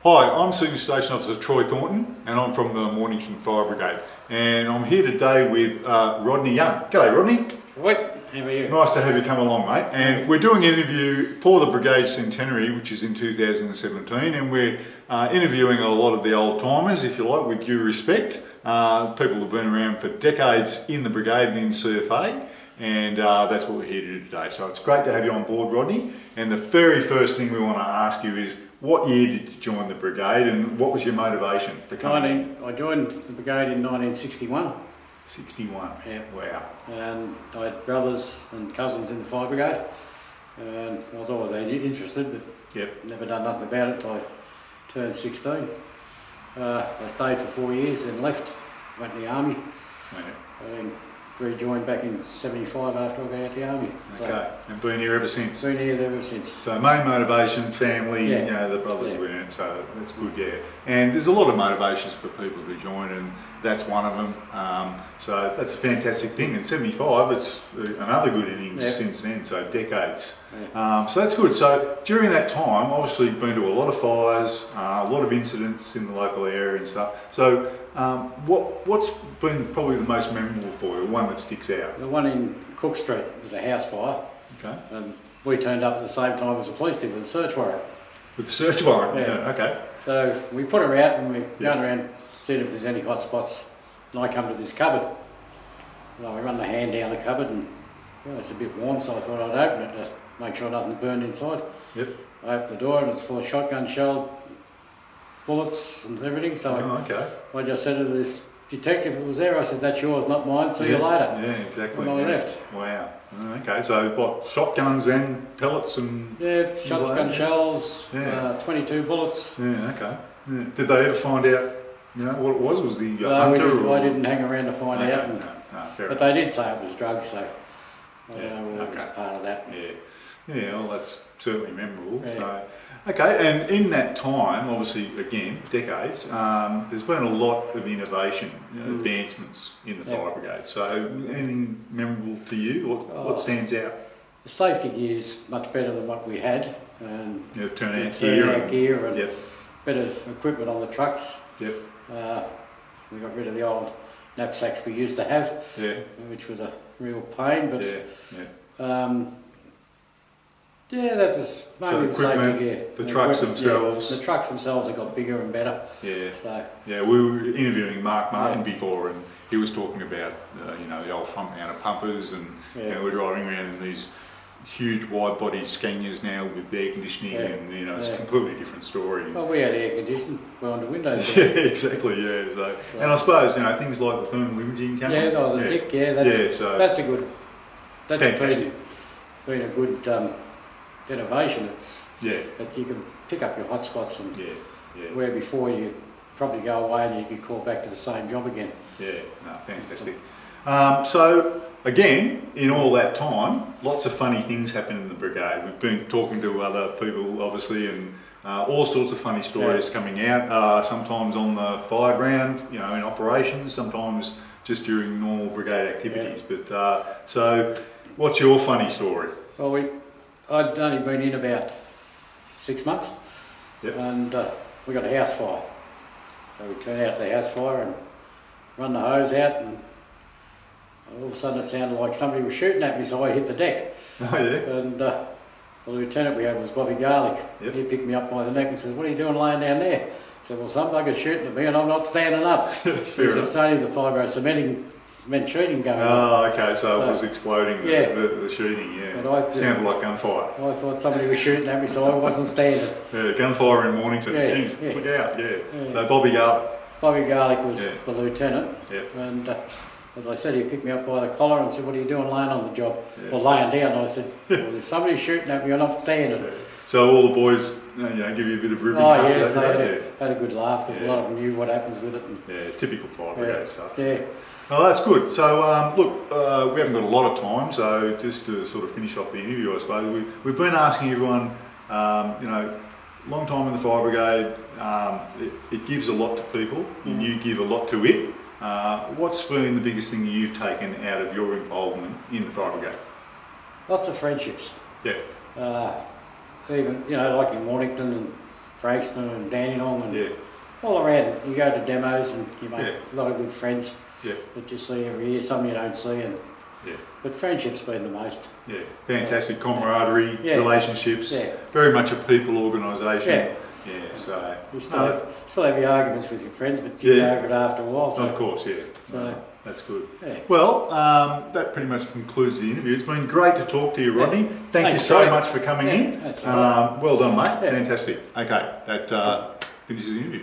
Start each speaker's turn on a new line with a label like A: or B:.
A: Hi, I'm Senior Station Officer Troy Thornton and I'm from the Mornington Fire Brigade, and I'm here today with Rodney Young. G'day Rodney.
B: Right, how are you?
A: Nice to have you come along, mate. And we're doing an interview for the Brigade Centenary, which is in 2017, and we're interviewing a lot of the old timers, if you like, with due respect. People who've been around for decades in the Brigade and in CFA, and that's what we're here to do today. So it's great to have you on board, Rodney. And the very first thing we want to ask you is, what year did you join the Brigade and what was your motivation for coming in?
B: I joined the Brigade in 1961.
A: 61?
B: Yeah.
A: Wow.
B: And I had brothers and cousins in the Fire Brigade, and I was always interested, but never done nothing about it until I turned 16. I stayed for 4 years and left, went to the Army, and rejoined back in 75 after I got out of the Army.
A: Okay,
B: so,
A: and been here ever since?
B: Been here ever since.
A: So main motivation, family,
B: yeah.
A: You know, the brothers were in it, so that's good, yeah. And there's a lot of motivations for people to join, and that's one of them. So that's a fantastic thing. And 75, it's another good innings since then, so decades. Yeah. So that's good. So during that time, obviously you've been to a lot of fires, a lot of incidents in the local area and stuff. So what's been probably the most memorable for you, one that sticks out?
B: The one in Cook Street was a house fire. Okay. And we turned up at the same time as the police did with a search warrant. With the search warrant?
A: Yeah. Okay.
B: So we put her out and we're going around, seeing if there's any hot spots. And I come to this cupboard. Well, I run the hand down the cupboard and it's a bit warm, so I thought I'd open it to make sure nothing's burned inside. Yep. I opened the door and it's full of shotgun shell, bullets and everything. So I just said to this detective who was there, I said, "That's yours, not mine, see you later." Yeah, exactly. And I left.
A: Wow. Okay, so what, shotguns and pellets and...
B: Yeah, shotgun shells, 22 bullets.
A: Yeah, okay. Yeah. Did they ever find out, you know, what it was? Was the hunter?
B: I didn't hang around to find out. And, but
A: they
B: did say it was drugs, so I don't know whether it was part of that.
A: Yeah, well, that's certainly memorable. Yeah. So, okay, and in that time, obviously, again, decades, there's been a lot of innovation, advancements in the fire brigade. So, anything memorable to you? What stands out?
B: The safety gear is much better than what we had, and
A: turnout
B: gear and better equipment on the trucks. Yep. We got rid of the old knapsacks we used to have, which was a real pain. But that was mainly the safety gear.
A: The trucks themselves.
B: The trucks themselves have got bigger and better. Yeah. So.
A: Yeah, we were interviewing Mark Martin before, and he was talking about you know, the old front mounted pumpers, and you know, we're driving around in these huge wide body Scanias now with air conditioning, and you know, it's a completely different story.
B: Well, we had air conditioning behind the windows.
A: Yeah, exactly. Yeah. So, and I suppose, you know, things like the thermal imaging camera.
B: Yeah, the tick. That's a good. That's been a good innovation. It's that you can pick up your hot spots, and where before you probably go away and you get called back to the same job again. Yeah, no, fantastic.
A: So again, in all that time, lots of funny things happen in the brigade. We've been talking to other people, obviously, and all sorts of funny stories coming out. Sometimes on the fire ground, you know, in operations. Sometimes just during normal brigade activities. But so, what's your funny story?
B: Well, I'd only been in about 6 months, and we got a house fire. So we turned out to the house fire and run the hose out, and all of a sudden it sounded like somebody was shooting at me, so I hit the deck. Oh yeah. And the lieutenant we had was Bobby Garlic. He picked me up by the neck and says, "What are you doing laying down there?" I said, "Well, some bugger's shooting at me and I'm not standing up." He said, "It's only the fibro cement shooting going on."
A: Oh, okay, so it was exploding, the shooting, sounded like gunfire.
B: I thought somebody was shooting at me, so I wasn't standing.
A: Yeah, gunfire in Mornington. Look out, So Bobby
B: Garlic was the lieutenant, and as I said, he picked me up by the collar and said, "What are you doing laying on the job?" Well, laying down. And I said, "Well, if somebody's shooting at me, I'm not standing."
A: So all the boys, you know, give you a bit of ribbing.
B: Oh yes, they had a good laugh because a lot of them knew what happens with it. And,
A: typical fire brigade stuff. Yeah. Oh, that's good. So look, we haven't got a lot of time, so just to sort of finish off the interview, I suppose, we've been asking everyone, you know, long time in the fire brigade, it gives a lot to people, and you give a lot to it. What's been the biggest thing you've taken out of your involvement in the fire brigade?
B: Lots of friendships.
A: Yeah.
B: Even, you know, like in Mornington and Frankston and Dandenong and
A: Yeah.
B: all around. You go to demos and you make
A: Yeah.
B: a lot of good friends
A: Yeah.
B: that you see every year, some you don't see.
A: Yeah.
B: But friendship's been the most.
A: Yeah. Fantastic camaraderie,
B: Yeah.
A: relationships.
B: Yeah.
A: Very much a people organisation.
B: Yeah.
A: Yeah. So.
B: You
A: No,
B: still have your arguments with your friends, but you
A: Yeah.
B: get over it after a while. So,
A: of course, yeah.
B: So-
A: No, that's good.
B: yeah.
A: Well, that pretty much concludes the interview. It's been great to talk to you, Rodney. Thank you
B: Thanks,
A: so
B: Craig.
A: much for coming
B: Yeah,
A: in.
B: that's all right.
A: Well done, mate.
B: Yeah.
A: Fantastic. Okay, that finishes the interview.